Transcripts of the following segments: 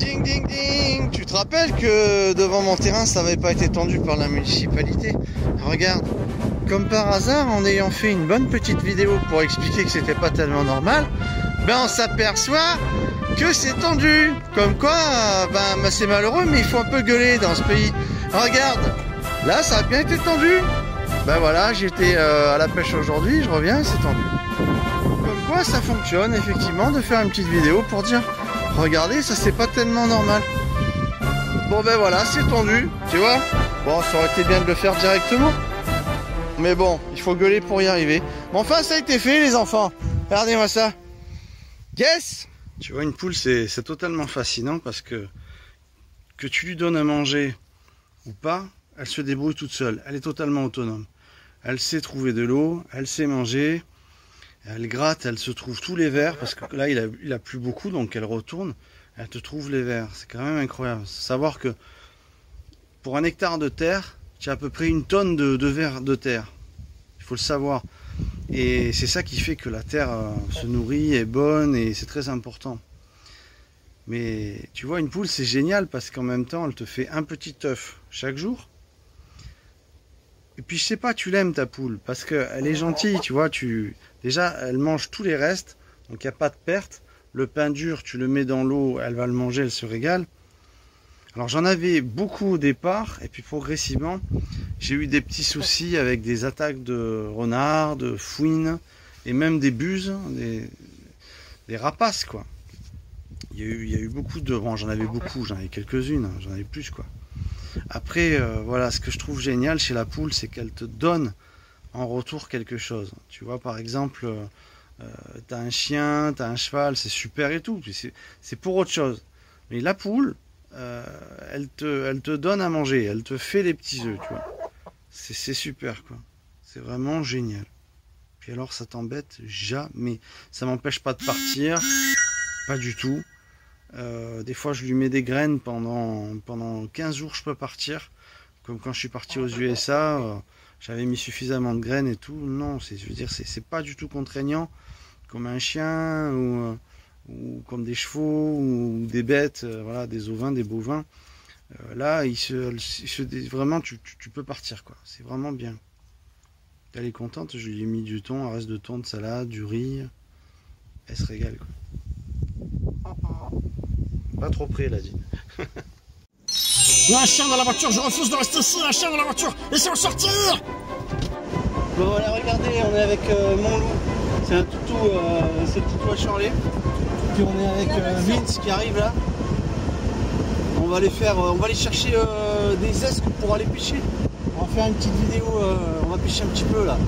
Ding ding ding. Tu te rappelles que devant mon terrain ça n'avait pas été tendu par la municipalité? Regarde, comme par hasard, en ayant fait une bonne petite vidéo pour expliquer que c'était pas tellement normal, ben on s'aperçoit que c'est tendu. Comme quoi, ben c'est malheureux, mais il faut un peu gueuler dans ce pays. Regarde, là ça a bien été tendu. Ben voilà, j'étais à la pêche aujourd'hui, je reviens et c'est tendu. Comme quoi ça fonctionne effectivement de faire une petite vidéo pour dire regardez, ça c'est pas tellement normal. Bon ben voilà, c'est tendu, tu vois. Bon, ça aurait été bien de le faire directement. Mais bon, il faut gueuler pour y arriver. Bon, enfin ça a été fait les enfants. Regardez-moi ça. Yes. Tu vois, une poule c'est totalement fascinant parce que tu lui donnes à manger ou pas, elle se débrouille toute seule. Elle est totalement autonome. Elle sait trouver de l'eau, elle sait manger, elle gratte, elle se trouve tous les vers, parce que là il a plu beaucoup, donc elle retourne, elle te trouve les vers. C'est quand même incroyable. Savoir que pour 1 hectare de terre, tu as à peu près 1 tonne de vers de terre. Il faut le savoir. Et c'est ça qui fait que la terre se nourrit, est bonne, et c'est très important. Mais tu vois, une poule c'est génial, parce qu'en même temps elle te fait un petit œuf chaque jour. Et puis je sais pas, tu l'aimes ta poule parce qu'elle est gentille, tu vois. Déjà, elle mange tous les restes, donc il n'y a pas de perte. Le pain dur, tu le mets dans l'eau, elle va le manger, elle se régale. Alors j'en avais beaucoup au départ, et puis progressivement, j'ai eu des petits soucis avec des attaques de renards, de fouines, et même des buses, des rapaces, quoi. Il y a eu beaucoup de... Bon, j'en avais beaucoup, j'en avais quelques-unes, j'en avais plus, quoi. Après, voilà, ce que je trouve génial chez la poule, c'est qu'elle te donne en retour quelque chose. Tu vois, par exemple, tu as un chien, tu as un cheval, c'est super et tout, c'est pour autre chose. Mais la poule, elle te donne à manger, elle te fait des petits œufs, tu vois. C'est super, quoi. C'est vraiment génial. Puis alors, ça t'embête jamais. Ça m'empêche pas de partir, pas du tout. Des fois je lui mets des graines pendant 15 jours, je peux partir, comme quand je suis parti aux USA, j'avais mis suffisamment de graines et tout. Non, je veux dire, c'est pas du tout contraignant comme un chien ou comme des chevaux ou des bêtes, voilà, des ovins, des bovins. Là vraiment tu peux partir, quoi. C'est vraiment bien. Elle est contente, je lui ai mis du thon, un reste de thon, de salade, du riz, elle se régale, quoi. Pas trop près, elle a dit. Un chien dans la voiture, je refuse de rester ici, un chien dans la voiture, laissez-moi sortir. Bon voilà, regardez, on est avec mon loup. C'est un toutou, c'est le toutou à Charlet. Puis on est avec Vince qui arrive là. On va aller chercher des esques pour aller pêcher. On va faire une petite vidéo, on va pêcher un petit peu là.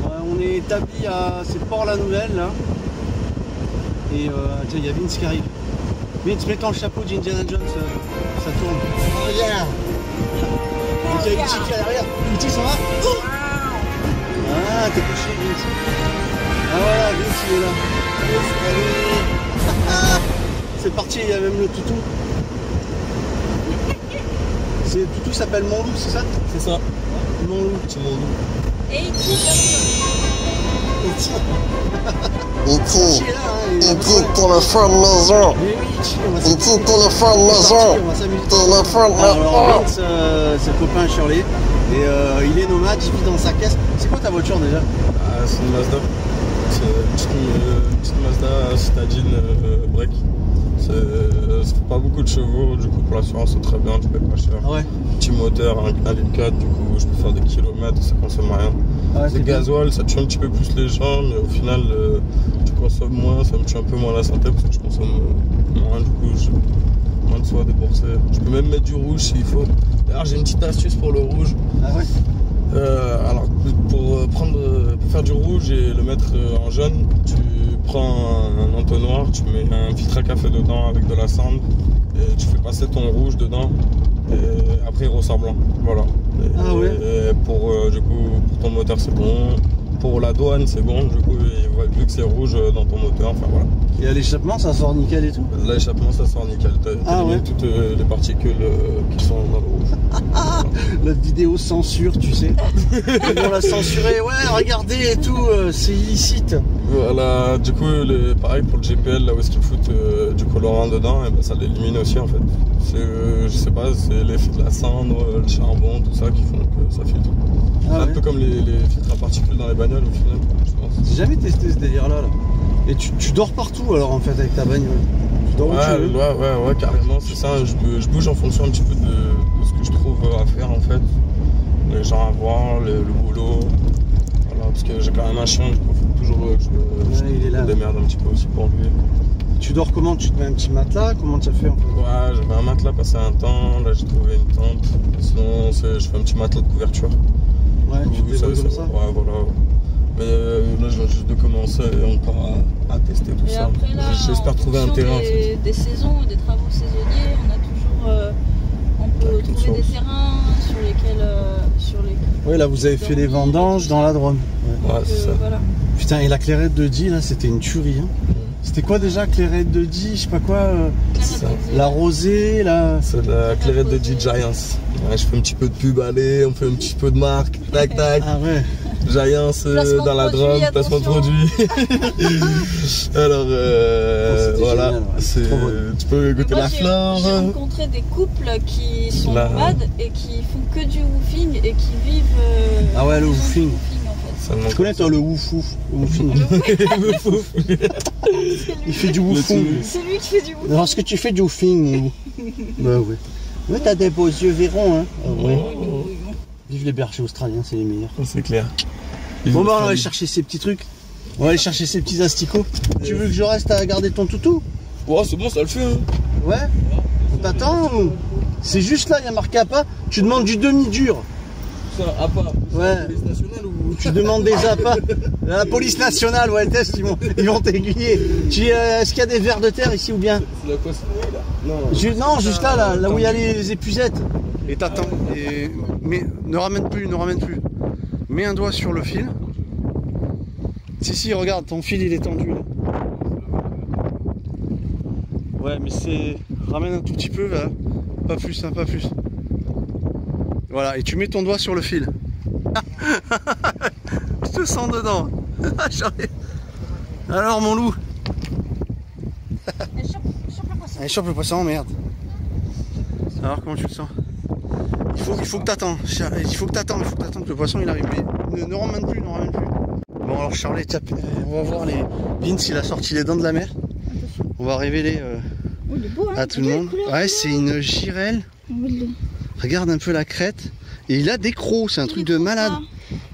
On est établi à Port-la-Nouvelle là. Et tiens, il y a Vince qui arrive. Vince, mets-toi le chapeau d'Indiana Jones, ça tourne. Regarde. Et il y a Iti qui est à l'arrière. Iti, ça va? Ah, t'es couché, Vince. Ah voilà, Vince, il est là. Allez. C'est parti, il y a même le toutou. Le toutou s'appelle Mon Loup, c'est ça? C'est ça. Mon Loup. C'est Mon Loup. Et Iti, téléphone maison. Iti, téléphone maison. Téléphone maison. Alors Vince, c'est le copain Shirley. Et il est nomade, il vit dans sa caisse. C'est quoi ta voiture déjà? C'est une Mazda. C'est une petite Mazda citadine break. Ça fait pas beaucoup de chevaux, du coup pour l'assurance c'est très bien, tu payes pas cher. Ah ouais. Petit moteur, un litre 4, du coup je peux faire des kilomètres, ça consomme rien. Ah ouais, le gasoil, ça tue un petit peu plus les gens, mais au final tu consommes moins, ça me tue un peu moins la santé parce que je consomme moins, du coup j'ai moins de soi à débourser. Je peux même mettre du rouge s'il faut. D'ailleurs j'ai une petite astuce pour le rouge. Ah ouais. Alors pour faire du rouge et le mettre en jaune, tu prends un entonnoir, tu mets un filtre à café dedans avec de la cendre et tu fais passer ton rouge dedans et après il ressort blanc. Voilà. Ah ouais. Et pour du coup pour ton moteur c'est bon, pour la douane, c'est bon. Du coup, ils voient vu que c'est rouge dans ton moteur. Enfin voilà. Et à l'échappement, ça sort nickel et tout? L'échappement, ça sort nickel. T'as ouais. toutes les particules qui sont dans le rouge. La vidéo censure, tu sais. Ils vont la censurer. Ouais, regardez et tout, c'est illicite. Voilà, du coup, pareil pour le GPL, là où est-ce qu'ils foutent du colorant dedans, et ben, ça l'élimine aussi en fait. Je sais pas, c'est l'effet de la cendre, le charbon, tout ça qui font que ça filtre. Ah, un peu comme les filtres à particules dans les bagnoles au final, je pense. J'ai jamais testé ce délire là. Et tu dors partout alors en fait avec ta bagnole? Tu dors où tu veux? Ouais, carrément, c'est ça. Je bouge en fonction un petit peu de ce que je trouve à faire en fait. Les gens à voir, le boulot. Voilà, parce que j'ai quand même un chien, du coup, il faut toujours que je me démerde un petit peu aussi pour lui. Tu dors comment? Tu te mets un petit matelas? Comment tu as fait en fait? Ouais, j'avais un matelas passé un temps, là j'ai trouvé une tente. Sinon, je fais un petit matelas de couverture. Ouais, tu te débrouilles comme ça? Ouais, voilà. Mais là, je viens juste de commencer encore à tester tout ça. J'espère trouver un terrain. Des saisons, des travaux saisonniers, on a toujours. On peut trouver des terrains sur lesquels. Oui, là vous avez fait les vendanges dans la Drôme. Ouais, c'est ça. Voilà. Putain, et la clairette de Die, là, c'était une tuerie. Hein. C'était quoi déjà, clairette de Die? Je sais pas quoi. La rosée, là. C'est la clairette de Die Giants. Ouais, je fais un petit peu de pub, allez, on fait un petit peu de marque. Tac, tac. Ah ouais. Giants dans la Drôme, placement de produit. Alors, voilà. Génial, tu peux goûter la fleur. J'ai rencontré des couples qui sont nomades et qui font que du woofing et qui vivent. Ah ouais, le woofing. En Tu connais toi le woofing? Il fait du woofing. C'est lui qui fait du woofing. Alors, est-ce que tu fais du woofing, mon loup? Bah ouais. Mais t'as des beaux yeux verrons, hein. Ouais. Vive les bergers australiens, c'est les meilleurs. C'est clair. Bon bah on va aller chercher ces petits trucs. On va aller chercher ces petits asticots. Tu veux que je reste à garder ton toutou? Ouais, c'est bon, ça le fait. Hein. Ouais. On t'attend. C'est juste là, il y a marqué APA. Tu demandes du demi-dur. Ça, APA. Ouais. La police nationale ou... Tu demandes des APA. La police nationale, ouais, test, ils vont t'aiguiller. Est-ce qu'il y a des vers de terre ici ou bien? C'est la Cosmoé là? Non, juste là où il y a les épuisettes. Et t'attends. Mais ne ramène plus. Mets un doigt sur le fil. Si, regarde, ton fil il est tendu là. Ouais, mais ramène un tout petit peu là. Pas plus, hein, pas plus. Voilà, et tu mets ton doigt sur le fil. Je te sens dedans. Alors mon loup. Allez, chope le poisson, merde. Alors comment tu le sens? Il faut que t'attends. Il faut que t'attends que le poisson il arrive. Mais ne ramène plus. Bon alors Charlie, on va voir Vince, il a sorti les dents de la mer. On va révéler à tout le monde. Ouais, c'est une girelle. Regarde un peu la crête. Et il a des crocs, c'est un truc de malade.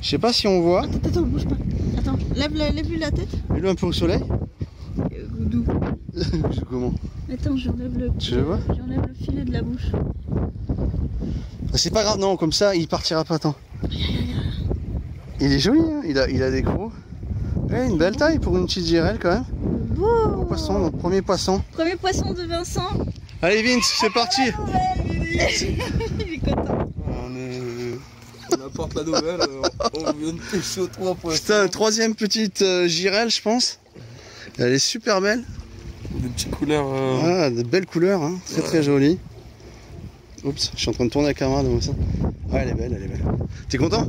Je sais pas si on voit. Attends, bouge pas. Attends, lève-lui la tête. Mets-le un peu au soleil. D'où? Comment? Attends, j'enlève le filet de la bouche. C'est pas grave, non, comme ça il partira pas tant. Il est joli, hein, il a des crocs. Ouais, une belle taille pour une petite girelle quand même. Beau poisson, donc premier poisson. Premier poisson de Vincent. Allez Vince, c'est parti. Il est content. On apporte la nouvelle, on vient de pêcher aux 3 poissons. Putain, troisième petite girelle je pense. Elle est super belle. Des petites couleurs. Ah, de belles couleurs, hein. Très jolies. Oups, je suis en train de tourner la caméra devant ça. Ouais, elle est belle. T'es content?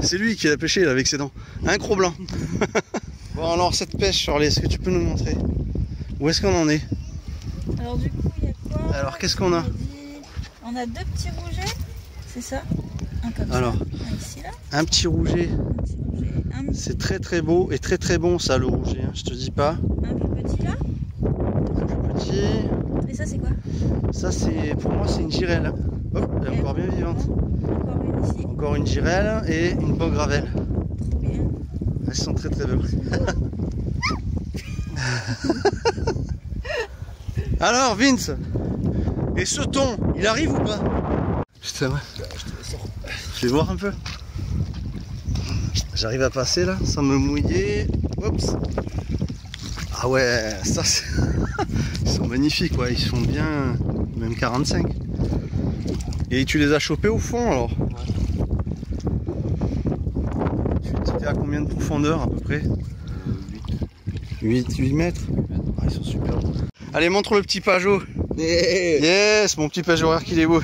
C'est lui qui l'a pêché là, avec ses dents. Un croc blanc. Bon alors cette pêche, Charlie, est-ce que tu peux nous montrer? Où est-ce qu'on en est? Alors du coup, il y a quoi? Alors qu'est-ce qu'on a? On a 2 petits rougets, c'est ça? Un comme alors, ça, un ici là. Un petit rouget. C'est très beau et très bon ça le rouget, hein, je te dis pas. Un plus petit là? Un plus petit. Et ça c'est quoi? Ça c'est, pour moi c'est une girelle. Hop, elle est encore bien vivante. Encore une ici. Encore une girelle et une beau gravelle. Trop bien. Elles sont très belles. Alors Vince, et ce thon, il arrive ou pas? Putain ouais. Je vais voir un peu. J'arrive à passer là sans me mouiller. Oups. Ah ouais, ça c'est. Ils sont magnifiques, ouais. Ils sont bien. Même 45. Et tu les as chopés au fond alors? à combien de profondeur à peu près? 8 mètres. Ah, ils sont super beaux. Allez, montre le petit Pajot. Yes, mon petit Pajot, regarde qu'il est beau.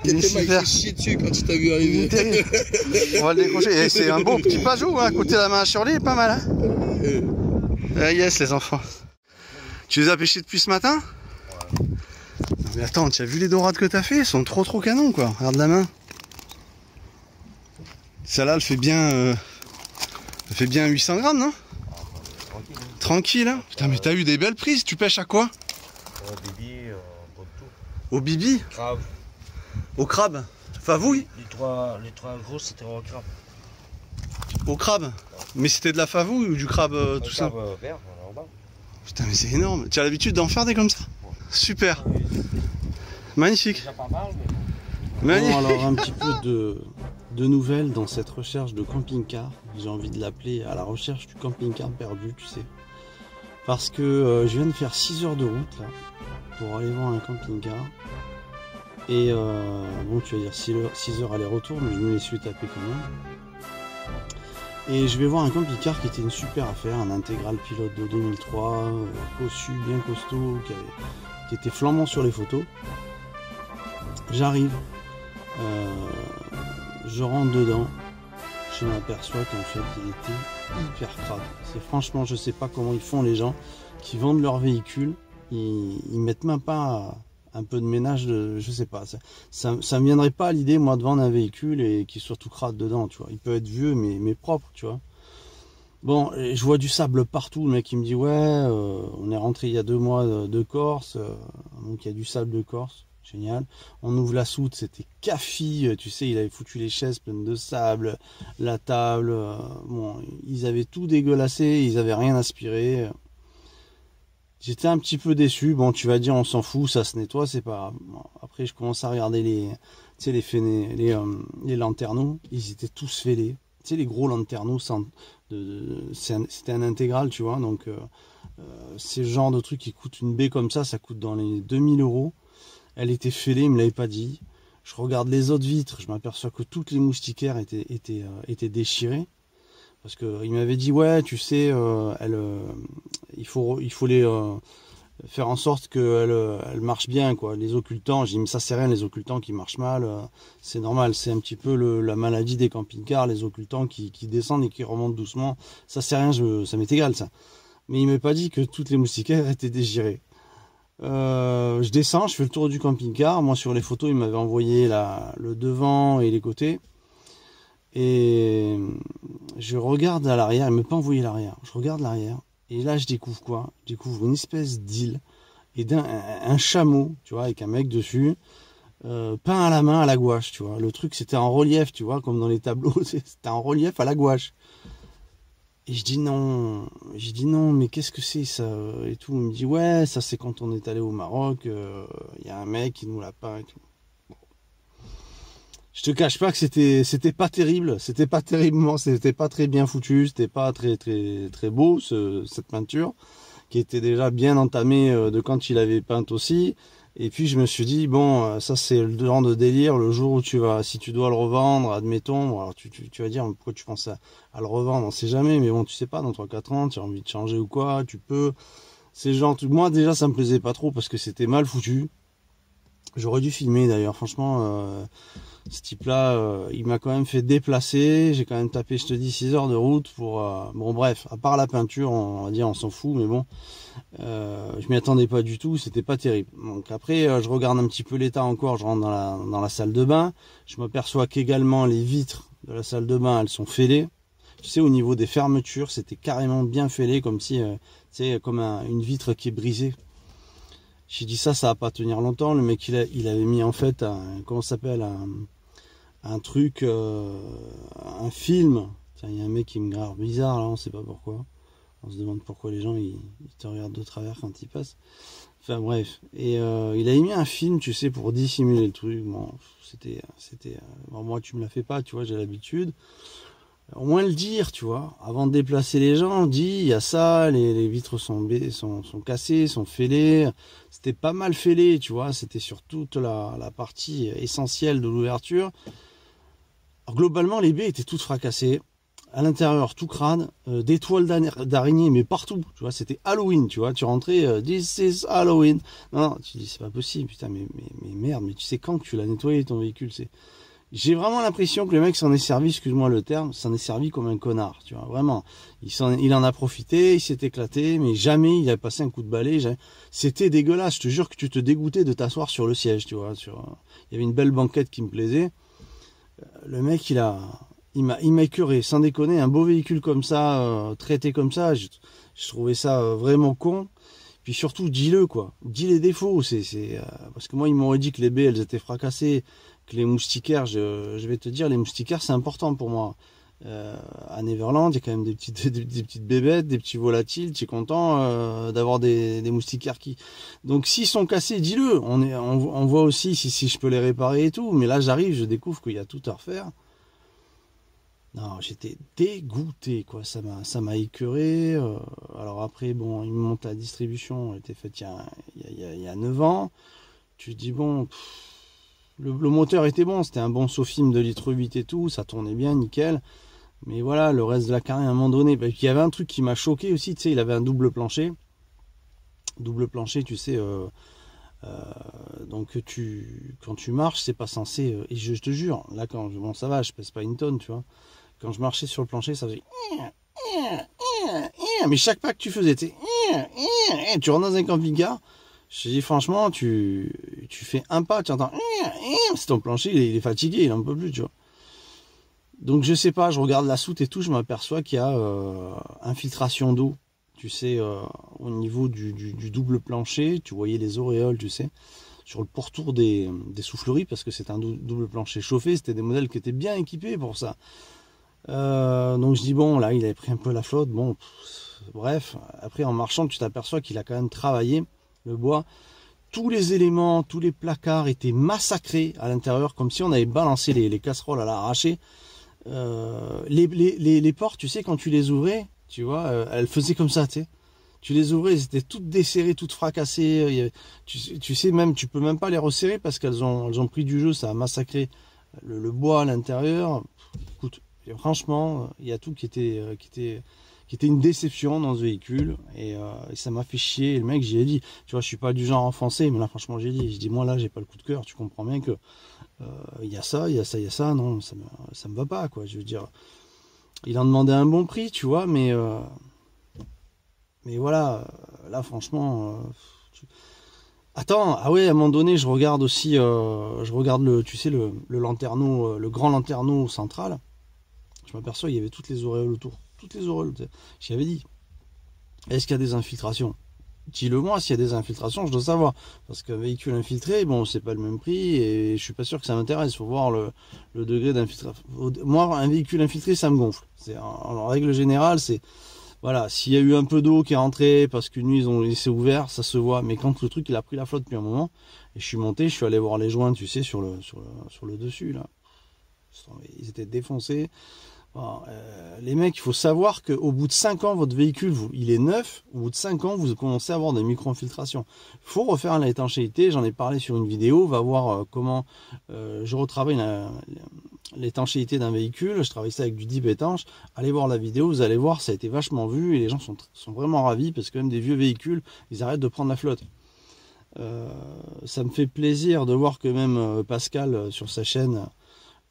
Il est super. Chier dessus quand tu t'as vu arriver. On va le décrocher. C'est un beau petit Pajot, hein. Côté la main sur lui, pas mal. Hein. Ah, yes, les enfants. Tu les as pêchés depuis ce matin? Ouais. Non, mais attends, tu as vu les dorades que t'as fait? Ils sont trop canons, quoi. Regarde la main. Celle-là, elle fait bien 800 grammes, non? Tranquille, hein. Putain, mais t'as eu des belles prises. Tu pêches à quoi? Au bibi, au bibi? Crabe. Au crabe? Favouille? Les trois grosses, c'était au crabe. Au crabe? Mais c'était de la favouille ou du crabe tout ça? Crabe vert, en bas. Putain, mais c'est énorme. Tu as l'habitude d'en faire des comme ça? Super. Magnifique. Magnifique. Bon, alors un petit peu de nouvelles dans cette recherche de camping-car. J'ai envie de l'appeler à la recherche du camping-car perdu, tu sais. Parce que je viens de faire 6 heures de route là pour aller voir un camping-car. Et bon, tu vas dire 6 heures aller-retour, mais je me les suis tapés quand même. Et je vais voir un camping-car qui était une super affaire, un intégral pilote de 2003, cossu, bien costaud, qui était flambant sur les photos. J'arrive, je rentre dedans, je m'aperçois qu'en fait il était hyper crade. C'est franchement, je sais pas comment ils font les gens qui vendent leur véhicule, ils mettent même pas un peu de ménage, je sais pas, ça me viendrait pas à l'idée moi de vendre un véhicule et qu'il soit tout crade dedans, tu vois. Il peut être vieux mais propre, tu vois. Bon, je vois du sable partout, le mec il me dit ouais, on est rentré il y a 2 mois de Corse, donc il y a du sable de Corse, génial. On ouvre la soute, c'était café, tu sais, il avait foutu les chaises pleines de sable, la table, bon, ils avaient tout dégueulassé, ils avaient rien aspiré. J'étais un petit peu déçu. Bon, tu vas dire, on s'en fout, ça se nettoie, c'est pas grave. Bon, après, je commence à regarder les lanterneaux. Ils étaient tous fêlés. Tu sais, les gros lanterneaux, c'était un intégral, tu vois. Donc, c'est le genre de truc qui coûte une baie comme ça coûte dans les 2000 €. Elle était fêlée, il me l'avait pas dit. Je regarde les autres vitres, je m'aperçois que toutes les moustiquaires étaient déchirées. Parce qu'il m'avait dit, ouais, tu sais, il faut les faire en sorte qu'elles marchent bien, quoi. Les occultants, j'ai dit, mais ça c'est rien, les occultants qui marchent mal, c'est normal, c'est un petit peu la maladie des camping-cars, les occultants qui descendent et qui remontent doucement. Ça c'est rien, ça m'est égal, ça. Mais il m'avait pas dit que toutes les moustiquaires étaient déchirées. Je descends, je fais le tour du camping-car. Moi, sur les photos, il m'avait envoyé le devant et les côtés. Et je regarde à l'arrière, il ne m'a pas envoyé l'arrière. Je regarde l'arrière, et là je découvre quoi? Je découvre une espèce d'île, et un chameau, tu vois, avec un mec dessus, peint à la main à la gouache, tu vois. Le truc c'était en relief, tu vois, comme dans les tableaux, c'était en relief à la gouache. Et je dis non, mais qu'est-ce que c'est ça? Et tout, il me dit ouais, ça c'est quand on est allé au Maroc, y a un mec qui nous l'a peint et tout. Je te cache pas que c'était pas terrible, c'était pas très bien foutu, c'était pas très beau cette peinture qui était déjà bien entamée de quand il avait peint aussi. Et puis je me suis dit bon, ça c'est le genre de délire, le jour où si tu dois le revendre, admettons, bon, alors tu vas dire pourquoi tu penses à le revendre, on sait jamais, mais bon tu sais pas, dans 3-4 ans tu as envie de changer ou quoi, tu peux. C'est genre, moi déjà ça me plaisait pas trop parce que c'était mal foutu. J'aurais dû filmer d'ailleurs, franchement. Ce type-là, il m'a quand même fait déplacer. J'ai quand même tapé, je te dis, 6 heures de route pour... bon, bref, à part la peinture, on va dire, on s'en fout, mais bon, je m'y attendais pas du tout, c'était pas terrible. Donc après, je regarde un petit peu l'état encore, je rentre dans la salle de bain. Je m'aperçois qu'également, les vitres de la salle de bain, elles sont fêlées. Tu sais, au niveau des fermetures, c'était carrément bien fêlé, comme si, tu sais, comme une vitre qui est brisée. J'ai dit ça va pas tenir longtemps. Le mec, il avait mis en fait comment ça s'appelle, un truc, un film. Tiens, il y a un mec qui me grave bizarre là, on sait pas pourquoi. On se demande pourquoi les gens ils te regardent de travers quand ils passent. Enfin bref. Et il avait mis un film, tu sais, pour dissimuler le truc. Bon, c'était. Bon, moi, tu me la fais pas, tu vois, j'ai l'habitude. Au moins le dire, tu vois, avant de déplacer les gens, on dit, il y a ça, les vitres sont cassées, sont fêlées, c'était pas mal fêlé, tu vois, c'était sur toute la partie essentielle de l'ouverture. Alors, globalement, les baies étaient toutes fracassées. À l'intérieur, tout crade, des toiles d'araignée, mais partout. Tu vois, c'était Halloween, tu vois. Tu rentrais, this is Halloween. Non, tu dis, c'est pas possible, putain, mais merde, mais tu sais quand que tu l'as nettoyé ton véhicule, c'est... J'ai vraiment l'impression que le mec s'en est servi, excuse-moi le terme, s'en est servi comme un connard, tu vois, vraiment. Il en a profité, il s'est éclaté, mais jamais il a passé un coup de balai. C'était dégueulasse, je te jure que tu te dégoûtais de t'asseoir sur le siège, tu vois. Il y avait une belle banquette qui me plaisait. Le mec, il m'a écœuré, sans déconner, un beau véhicule comme ça, traité comme ça, je trouvais ça vraiment con. Puis surtout, dis-le, quoi. Dis les défauts, parce que moi, ils m'auraient dit que les baies, elles étaient fracassées, que les moustiquaires, je vais te dire, les moustiquaires, c'est important pour moi. À Neverland, il y a quand même des petites bébêtes, des petits volatiles, tu es content d'avoir des moustiquaires qui... Donc s'ils sont cassés, dis-le, on voit aussi si je peux les réparer et tout, mais là j'arrive, je découvre qu'il y a tout à refaire. Non, j'étais dégoûté, quoi, ça m'a écœuré. Alors après, bon, il me monte la distribution, elle était faite il y a 9 ans. Tu te dis, bon... Le moteur était bon, c'était un bon Sofim de litre 8 et tout, ça tournait bien, nickel. Mais voilà, le reste de la carrière, à un moment donné, bah, il y avait un truc qui m'a choqué aussi, tu sais, il avait un double plancher. Double plancher, tu sais, donc quand tu marches, c'est pas censé... et je te jure, là, bon, ça va, je pèse pas une tonne, tu vois. Quand je marchais sur le plancher, ça faisait... Mais chaque pas que tu faisais, tu sais... Tu rentres dans un camping-car... Je te dis franchement, tu fais un pas, tu entends, c'est ton plancher, il est fatigué, il en peut plus, tu vois. Donc je sais pas, je regarde la soute et tout, je m'aperçois qu'il y a infiltration d'eau, tu sais, au niveau du double plancher, tu voyais les auréoles, tu sais, sur le pourtour des souffleries, parce que c'est un double plancher chauffé, c'était des modèles qui étaient bien équipés pour ça. Donc je dis bon, là il avait pris un peu la flotte, bon, bref, après en marchant tu t'aperçois qu'il a quand même travaillé le bois, tous les éléments, tous les placards étaient massacrés à l'intérieur, comme si on avait balancé les casseroles à l'arraché. Les portes, tu sais, quand tu les ouvrais, tu vois, elles faisaient comme ça, tu sais. Tu les ouvrais, elles étaient toutes desserrées, toutes fracassées. Tu sais, même, tu peux même pas les resserrer parce qu'elles ont pris du jeu, ça a massacré le bois à l'intérieur. Écoute, franchement, il y a tout qui était une déception dans ce véhicule et ça m'a fait chier. Et le mec, j'y ai dit, tu vois, je suis pas du genre enfoncé, mais là franchement j'ai dit moi là j'ai pas le coup de cœur, tu comprends bien que il y a ça, non, ça me va pas, quoi. Je veux dire, il en demandait un bon prix, tu vois, mais voilà, là franchement attends, ah ouais, à un moment donné je regarde aussi tu sais le lanterneau, le grand lanterneau central. Je m'aperçois il y avait toutes les auréoles autour. Toutes les auréoles, j'y avais dit. Est-ce qu'il y a des infiltrations? Dis-le moi, s'il y a des infiltrations, je dois savoir. Parce qu'un véhicule infiltré, bon, c'est pas le même prix et je suis pas sûr que ça m'intéresse. Il faut voir le degré d'infiltration. Moi, un véhicule infiltré, ça me gonfle. En règle générale, c'est... Voilà, s'il y a eu un peu d'eau qui est rentrée parce qu'une nuit ils ont laissé ouvert, ça se voit. Mais quand le truc, il a pris la flotte depuis un moment, et je suis monté, je suis allé voir les joints, tu sais, sur le dessus, là. Ils étaient défoncés. Bon, les mecs, il faut savoir qu'au bout de 5 ans, votre véhicule, il est neuf. Au bout de 5 ans, vous commencez à avoir des micro-infiltrations. Il faut refaire l'étanchéité. J'en ai parlé sur une vidéo. Va voir comment je retravaille l'étanchéité d'un véhicule. Je travaille ça avec du dip étanche. Allez voir la vidéo, vous allez voir, ça a été vachement vu. Et les gens sont vraiment ravis parce que même des vieux véhicules, ils arrêtent de prendre la flotte. Ça me fait plaisir de voir que même Pascal, sur sa chaîne...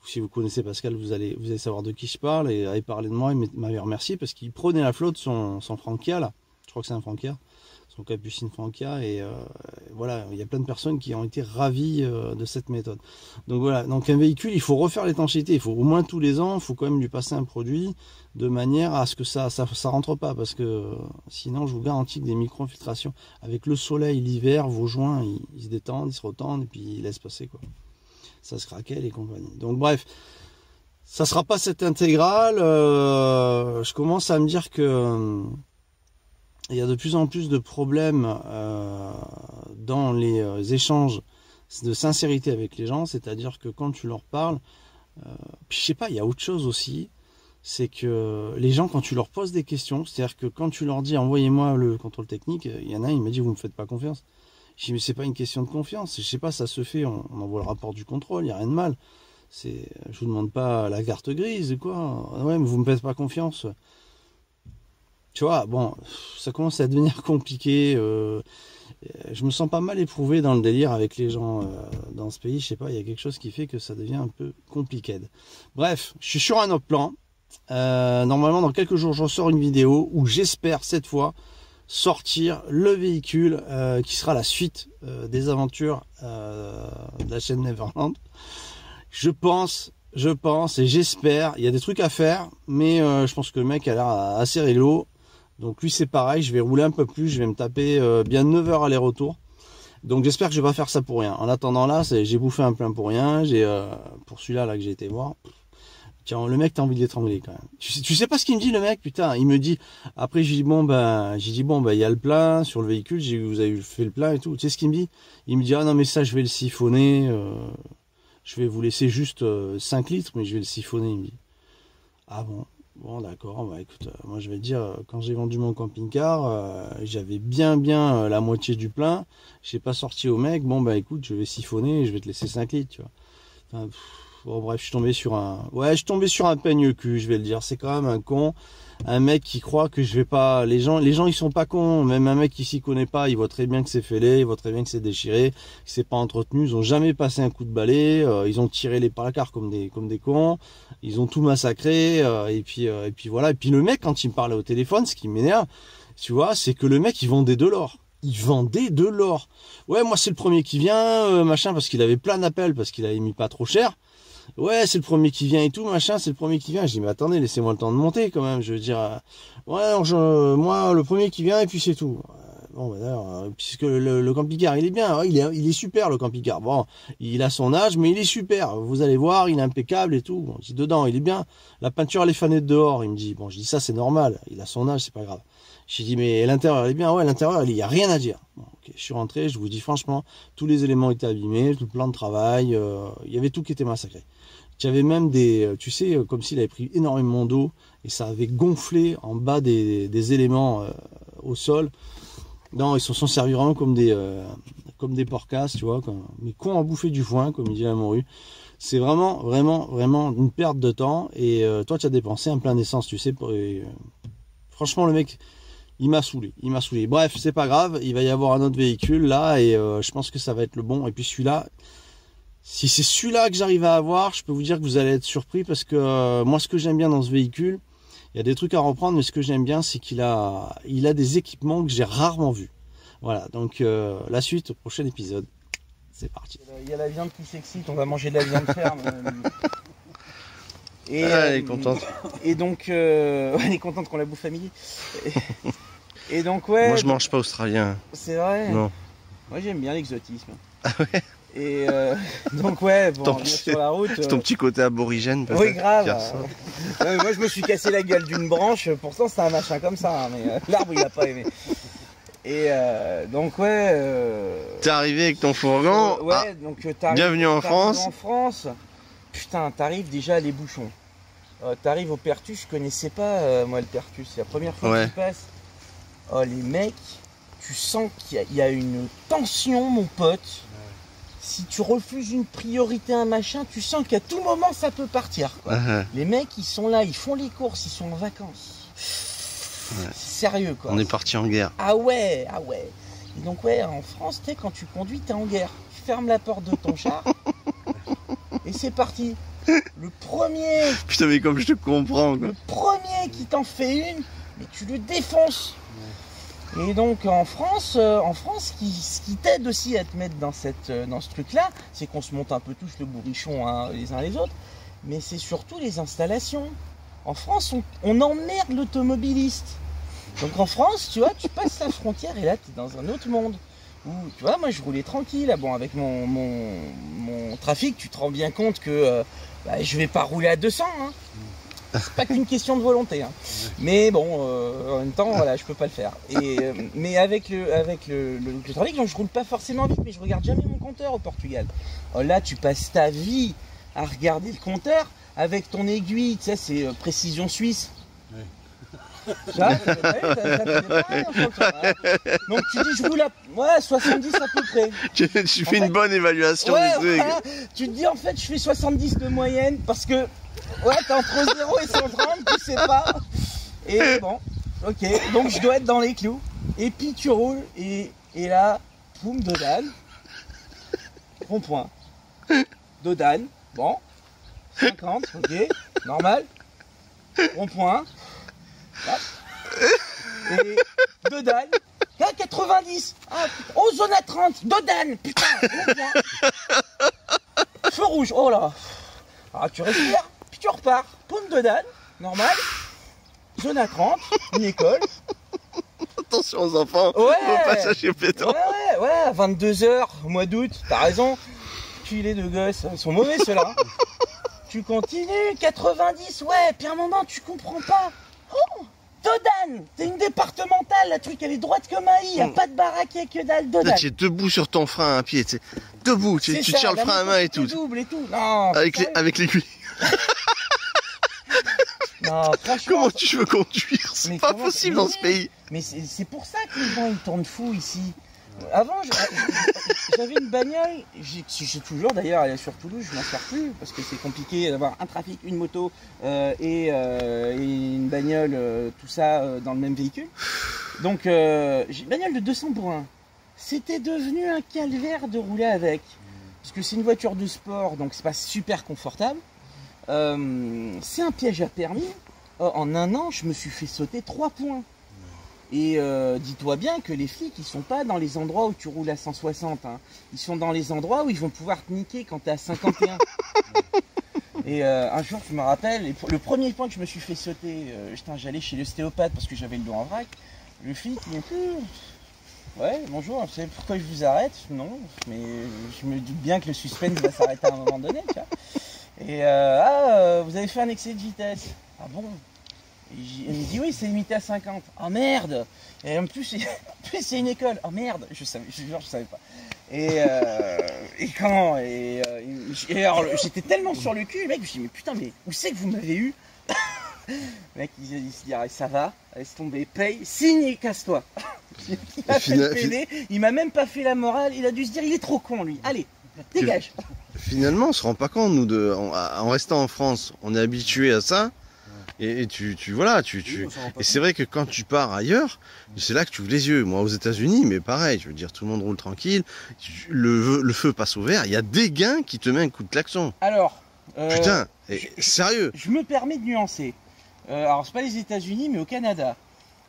Si vous connaissez Pascal, vous allez savoir de qui je parle. Et il parlait de moi, il m'avait remercié parce qu'il prenait la flotte son Frankia là. Je crois que c'est un Frankia, son Capucine Frankia. Et voilà, il y a plein de personnes qui ont été ravies de cette méthode. Donc voilà, donc un véhicule, il faut refaire l'étanchéité. Il faut au moins tous les ans, il faut quand même lui passer un produit de manière à ce que ça rentre pas. Parce que sinon, je vous garantis que des micro-infiltrations, avec le soleil, l'hiver, vos joints, ils se détendent, ils se retendent et puis ils laissent passer, quoi. Ça se craquelle et compagnie. Donc bref, ça sera pas cette intégrale. Je commence à me dire que il y a de plus en plus de problèmes dans les échanges de sincérité avec les gens. C'est-à-dire que quand tu leur parles, puis je sais pas, il y a autre chose aussi. C'est que les gens, quand tu leur poses des questions, c'est-à-dire que quand tu leur dis envoyez-moi le contrôle technique, il y en a un, il m'a dit vous me faites pas confiance. Je dis mais c'est pas une question de confiance, je sais pas, ça se fait, on envoie le rapport du contrôle, il n'y a rien de mal. Je vous demande pas la carte grise, quoi. Ouais, mais vous me faites pas confiance. Tu vois, bon, ça commence à devenir compliqué. Je me sens pas mal éprouvé dans le délire avec les gens dans ce pays. Je sais pas, il y a quelque chose qui fait que ça devient un peu compliqué. Bref, je suis sur un autre plan. Normalement, dans quelques jours, je ressors une vidéo où j'espère cette fois sortir le véhicule qui sera la suite des aventures de la chaîne Neverland. Je pense et j'espère. Il y a des trucs à faire, mais je pense que le mec a l'air assez réglo. Donc lui c'est pareil, je vais rouler un peu plus, je vais me taper bien 9 heures aller-retour. Donc j'espère que je vais pas faire ça pour rien. En attendant là, j'ai bouffé un plein pour rien. Pour celui-là là que j'ai été voir. Tiens, le mec t'as envie de l'étrangler quand même. Tu sais pas ce qu'il me dit le mec, putain. Il me dit, après j'ai dit bon ben il y a le plein sur le véhicule, vous avez fait le plein et tout. Tu sais ce qu'il me dit? Il me dit ah non mais ça je vais le siphonner. Je vais vous laisser juste 5 litres, mais je vais le siphonner, il me dit. Ah bon? Bon d'accord, bah écoute, moi je vais te dire, quand j'ai vendu mon camping-car, j'avais bien la moitié du plein, j'ai pas sorti au mec, bon bah écoute, je vais siphonner et je vais te laisser 5 litres, tu vois. Enfin, bon bref, je suis tombé sur un peigne-cul, je vais le dire, c'est quand même un con, un mec qui croit que je vais pas, les gens ils sont pas cons, même un mec qui s'y connaît pas, il voit très bien que c'est fêlé, il voit très bien que c'est déchiré, que c'est pas entretenu, ils ont jamais passé un coup de balai, ils ont tiré les placards comme des cons, ils ont tout massacré, et puis voilà, et puis le mec quand il me parlait au téléphone, ce qui m'énerve, tu vois, c'est que le mec il vendait de l'or. Il vendait de l'or. Ouais, moi c'est le premier qui vient, machin, parce qu'il avait plein d'appels, parce qu'il avait mis pas trop cher. Ouais, c'est le premier qui vient et tout, machin, c'est le premier qui vient. Je dis, mais attendez, laissez-moi le temps de monter quand même. Je veux dire, ouais, alors moi, le premier qui vient et puis c'est tout. Bon, bah, d'ailleurs, puisque le camping-car, il est bien, ouais, il est super le camping-car. Bon, il a son âge, mais il est super. Vous allez voir, il est impeccable et tout. Bon, je dis, dedans, il est bien. La peinture, elle est fanée de dehors. Il me dit, bon, je dis, ça, c'est normal. Il a son âge, c'est pas grave. J'ai dit, mais l'intérieur, il est bien. Ouais, l'intérieur, il y a rien à dire. Bon, ok, je suis rentré, je vous dis franchement, tous les éléments étaient abîmés, tout le plan de travail, il y avait tout qui était massacré. Il y avait même des, tu sais, comme s'il avait pris énormément d'eau et ça avait gonflé en bas des éléments au sol. Non, ils se sont servis vraiment comme des porcasses, tu vois, mais cons à bouffer du foin, comme il dit la morue. C'est vraiment une perte de temps. Et toi, tu as dépensé un plein d'essence, tu sais. Franchement, le mec, il m'a saoulé. Bref, c'est pas grave. Il va y avoir un autre véhicule là, et je pense que ça va être le bon. Et puis celui-là, si c'est celui-là que j'arrive à avoir, je peux vous dire que vous allez être surpris parce que moi, ce que j'aime bien dans ce véhicule, il y a des trucs à reprendre, mais ce que j'aime bien, c'est qu'il a des équipements que j'ai rarement vus. Voilà, donc la suite au prochain épisode. C'est parti. Il y a la viande qui s'excite, on va manger de la viande ferme. Et, elle est contente. Et donc, elle est contente qu'on la bouffe à midi. Et donc, ouais. Moi, je mange pas australien. C'est vrai. Non. Moi, j'aime bien l'exotisme. Ah ouais. Et donc, ouais, bon, sur la route. C'est ton petit côté aborigène, peut-être. Oui, grave. Moi, je me suis cassé la gueule d'une branche. Pourtant, c'est un machin comme ça, hein, mais l'arbre, il a pas aimé. Et donc, ouais. T'es arrivé avec ton fourgon. Ouais, donc t'arrives. Bienvenue en France. En France. Putain, t'arrives déjà les bouchons. T'arrives au Pertus, je connaissais pas moi le Pertus, c'est la première fois que je passe. Oh les mecs, tu sens qu'il y a une tension mon pote. Si tu refuses une priorité, un machin, tu sens qu'à tout moment ça peut partir. Quoi. Les mecs ils sont là, ils font les courses, ils sont en vacances. C'est sérieux quoi. On est parti en guerre. Ah ouais. Et donc ouais, en France, tu sais, quand tu conduis, t'es en guerre. Tu fermes la porte de ton char. Et c'est parti. Le premier. Putain, mais comme je te comprends, quoi. Le premier qui t'en fait une, mais tu le défonces. Et donc en France, ce qui t'aide aussi à te mettre dans ce truc-là, c'est qu'on se monte un peu tous le bourrichon hein, les uns les autres, mais c'est surtout les installations. En France, on emmerde l'automobiliste. Donc en France, tu vois, tu passes la frontière et là, tu es dans un autre monde. Où, tu vois, moi je roulais tranquille, là, bon, avec mon trafic, tu te rends bien compte que je vais pas rouler à 200, hein. C'est pas qu'une question de volonté, hein. Mais bon, en même temps, voilà, je peux pas le faire. Mais avec le trafic, donc je roule pas forcément vite, mais je regarde jamais mon compteur au Portugal. Oh, là, tu passes ta vie à regarder le compteur avec ton aiguille, tu sais, c'est précision suisse. Tu vois, ça fait pareil, en fonction, hein. Donc tu dis, je roule à 70 à peu près. Tu fais une bonne évaluation Ouais, du truc. voilà. Tu te dis, en fait, je fais 70 de moyenne parce que, ouais, t'es entre 0 et 130, tu sais pas. Et bon, ok, donc je dois être dans les clous. Et puis tu roules, et là, boum, Dodane. Rond-point. Dodane, bon. 50, ok, normal. Rond-point. Et Dodane. Là, 90. Ah, oh, zone à 30. Dodane, putain, rond-point. Feu rouge, oh là. Ah, tu respires, puis tu repars. Pomme Dodane, normal. Zone à 30, une école. Attention aux enfants, Ouais. au passage piéton. Ouais, à 22h, au mois d'août, t'as raison. Culé de gosses, ils sont mauvais ceux-là. Tu continues, 90, ouais, puis à un moment, tu comprends pas. Oh, Dodane, t'es une départementale, la truc, elle est droite comme un i, y a pas de baraque, que dalle, Là, Dodane. tu es debout sur ton frein à pied, tu sais. Debout, tu C'est ça, tiens le la frein à moto main et plus tout. double et tout. Non, Avec l'aiguille. non, franchement. Comment tu veux conduire? C'est Mais pas comment- possible dans ce pays. Mais c'est pour ça que les gens ils tournent fous ici. Avant, j'avais une bagnole, j'ai toujours d'ailleurs, elle est sur Toulouse, je m'en sers plus parce que c'est compliqué d'avoir un trafic, une moto et une bagnole, tout ça dans le même véhicule. Donc j'ai une bagnole de 200 bourrins. C'était devenu un calvaire de rouler avec. Parce que c'est une voiture de sport, donc c'est pas super confortable. C'est un piège à permis. En un an, je me suis fait sauter 3 points. Et dis-toi bien que les flics, ils sont pas dans les endroits où tu roules à 160. Hein. Ils sont dans les endroits où ils vont pouvoir te niquer quand tu es à 51. Et un jour, je me rappelle, le premier point que je me suis fait sauter, j'allais chez l'ostéopathe parce que j'avais le dos en vrac. Le flic, il me dit, ouais, bonjour, vous savez pourquoi je vous arrête? Non, mais je me doute bien que le suspense va s'arrêter à un moment donné. Tu vois. Et vous avez fait un excès de vitesse. Ah bon? Il me dit oui, c'est limité à 50. Ah merde! Et en plus, c'est une école. Ah merde! Je savais pas. Et comment? Et alors, j'étais tellement sur le cul, le mec, je me dis mais putain, mais où c'est que vous m'avez eu? Le mec, il se dit ah, ça va, laisse tomber, paye, signe et casse-toi. Il m'a fait le PD, il m'a même pas fait la morale, il a dû se dire il est trop con lui. Allez, dégage. Finalement, on se rend pas compte, nous, en restant en France, on est habitué à ça. Et et c'est vrai que quand tu pars ailleurs, c'est là que tu ouvres les yeux. Moi, aux États-Unis, mais pareil, je veux dire, tout le monde roule tranquille, le feu passe au vert, il y a des gains qui te mettent un coup de klaxon. Alors, putain, sérieux. Je me permets de nuancer. Alors, c'est pas les États-Unis, mais au Canada.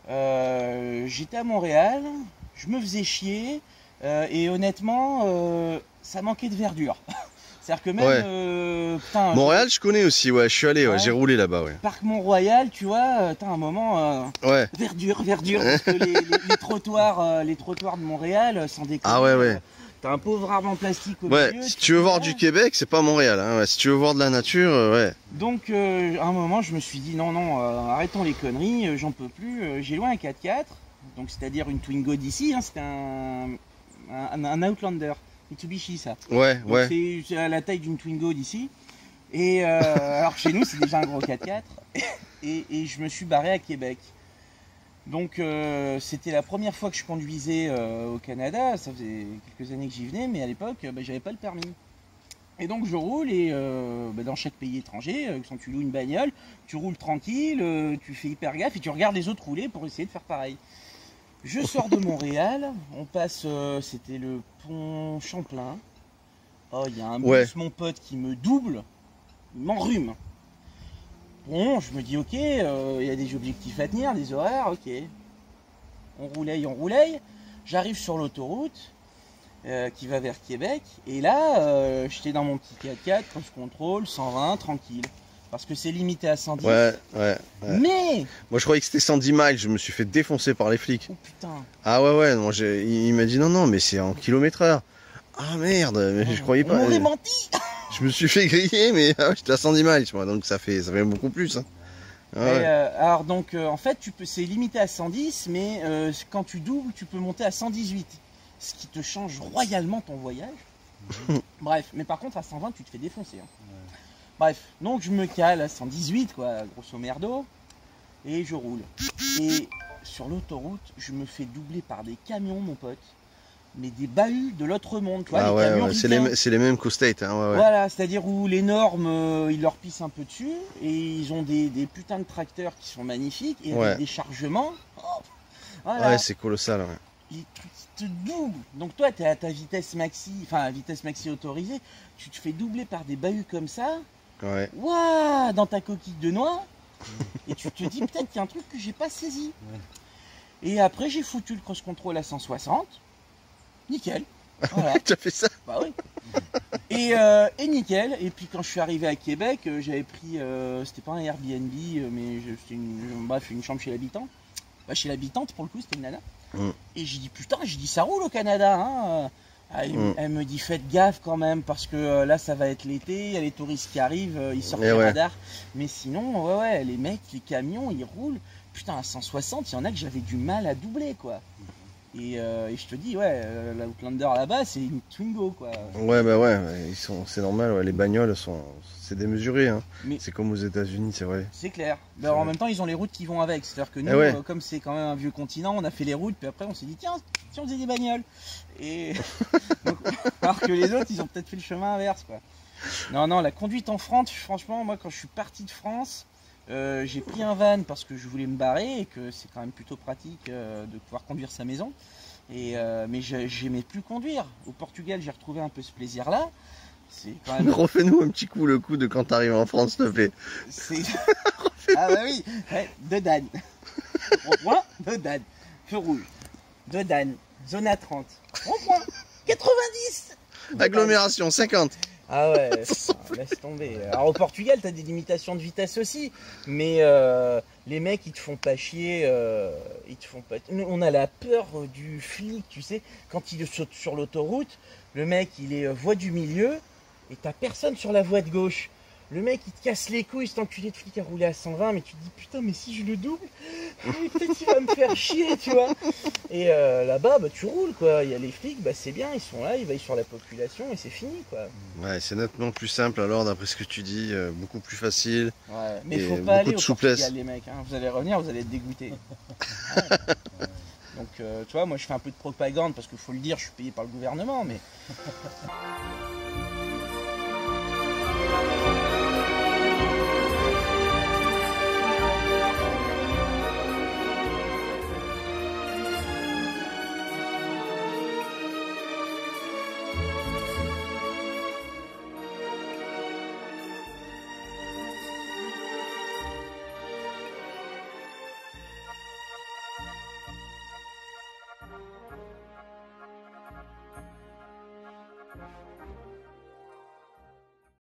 J'étais à Montréal, je me faisais chier, et honnêtement, ça manquait de verdure. C'est-à-dire que même... putain, Montréal, je connais aussi, ouais, je suis allé, ouais, j'ai roulé là-bas, ouais. Parc Mont-Royal, tu vois, t'as un moment... ouais. Verdure, parce que les trottoirs de Montréal, sans déconner... Ah ouais. T'as un pauvre arbre en plastique au milieu. milieu. Si tu veux voir du Québec, c'est pas Montréal, hein, ouais. Si tu veux voir de la nature, ouais. Donc, à un moment, je me suis dit, non, arrêtons les conneries, j'en peux plus. J'ai loué un 4x4, donc c'est-à-dire une Twingo d'ici, hein, c'était un Outlander. Mitsubishi, ça. Ouais. C'est à la taille d'une Twingo d'ici. Et alors chez nous, c'est déjà un gros 4x4. Et je me suis barré à Québec. Donc c'était la première fois que je conduisais au Canada. Ça faisait quelques années que j'y venais, mais à l'époque, j'avais pas le permis. Et donc je roule et dans chaque pays étranger, quand tu loues une bagnole, tu roules tranquille, tu fais hyper gaffe et tu regardes les autres rouler pour essayer de faire pareil. Je sors de Montréal, on passe, c'était le pont Champlain. Oh, il y a un bus, mon pote, qui me double, il m'enrhume. Bon, je me dis, ok, il y a des objectifs à tenir, des horaires, ok. On roulaye. J'arrive sur l'autoroute qui va vers Québec. Et là, j'étais dans mon petit 4x4, cross control, 120, tranquille. Parce que c'est limité à 110. Ouais. Mais moi je croyais que c'était 110 miles, je me suis fait défoncer par les flics. Oh putain. Ah ouais, moi, il m'a dit non, mais c'est en kilomètre/heure. Ah merde, mais je croyais pas. On m'aurait menti. Je me suis fait griller, mais j'étais à 110 miles, moi, donc ça fait beaucoup plus. Hein. Ah ouais. Alors donc en fait c'est limité à 110, mais quand tu doubles, tu peux monter à 118. Ce qui te change royalement ton voyage. Bref, mais par contre à 120 tu te fais défoncer. Hein. Bref, donc je me cale à 118 quoi, grosso merdo. et je roule. Et sur l'autoroute, je me fais doubler par des camions, mon pote. Mais des bahuts de l'autre monde, tu vois, Ah les ouais, camions ouais, ricains. c'est les mêmes qu'au State. Hein, ouais, ouais. Voilà, c'est-à-dire où les normes, ils leur pissent un peu dessus, et ils ont des putains de tracteurs qui sont magnifiques, et Ouais. avec des chargements. Oh, voilà. Ouais, c'est colossal. Ouais. Ils te doublent. Donc toi, tu es à ta vitesse maxi, enfin à vitesse maxi autorisée, tu te fais doubler par des bahuts comme ça, Ouais. waouh, dans ta coquille de noix, et tu te dis peut-être qu'il y a un truc que j'ai pas saisi. Et après, j'ai foutu le cross-control à 160, nickel. Voilà. Tu as fait ça? Bah oui. Et nickel. Et puis quand je suis arrivé à Québec, j'avais pris, c'était pas un Airbnb, mais c'était une chambre chez l'habitant. Bah, chez l'habitante pour le coup, c'était une nana. Et j'ai dit putain, ça roule au Canada. Hein. Elle me dit faites gaffe quand même parce que là ça va être l'été, il y a les touristes qui arrivent, ils sortent les radars. Mais sinon, ouais, les mecs, les camions, ils roulent. Putain, à 160, il y en a que j'avais du mal à doubler quoi. Et je te dis, ouais, la Outlander là-bas, c'est une Twingo, quoi. Ouais, bah ouais, c'est normal, ouais, les bagnoles c'est démesuré, hein. Mais c'est comme aux États-Unis, c'est vrai. c'est clair. Ben, en même temps, ils ont les routes qui vont avec. C'est-à-dire que nous, ouais. comme c'est quand même un vieux continent, on a fait les routes, puis après on s'est dit, tiens, si on faisait des bagnoles. Et donc, alors que les autres, ils ont peut-être fait le chemin inverse, quoi. Non, la conduite en France, franchement, moi, quand je suis parti de France, j'ai pris un van parce que je voulais me barrer et que c'est quand même plutôt pratique de pouvoir conduire sa maison. Mais j'aimais plus conduire. Au Portugal, j'ai retrouvé un peu ce plaisir-là. C'est quand même. Refais-nous un petit coup le coup de quand t'arrives en France, s'il te plaît. Ah bah oui, ouais, de Dan. Rond-point, de Dan. Feu rouge. De Dan. Zone à 30. Rond-point. 90. Agglomération 50. Ah ouais, laisse tomber. Alors au Portugal, t'as des limitations de vitesse aussi, mais les mecs ils te font pas chier, ils te font pas. On a la peur du flic, tu sais, quand il saute sur l'autoroute, le mec il est voie du milieu et t'as personne sur la voie de gauche. Le mec il te casse les couilles, cet enculé de flic à rouler à 120, mais tu te dis putain, mais si je le double, peut-être il va me faire chier, tu vois. Et là-bas, bah, tu roules quoi. Il y a les flics, bah, c'est bien, ils sont là, ils veillent sur la population et c'est fini quoi. Ouais, c'est nettement plus simple alors, d'après ce que tu dis, beaucoup plus facile. Ouais, mais et faut pas aller de au souplesse. Portugal, les mecs. Hein. Vous allez revenir, vous allez être dégoûtés. Ouais. Donc, tu vois, moi je fais un peu de propagande parce qu'il faut le dire, je suis payé par le gouvernement, mais.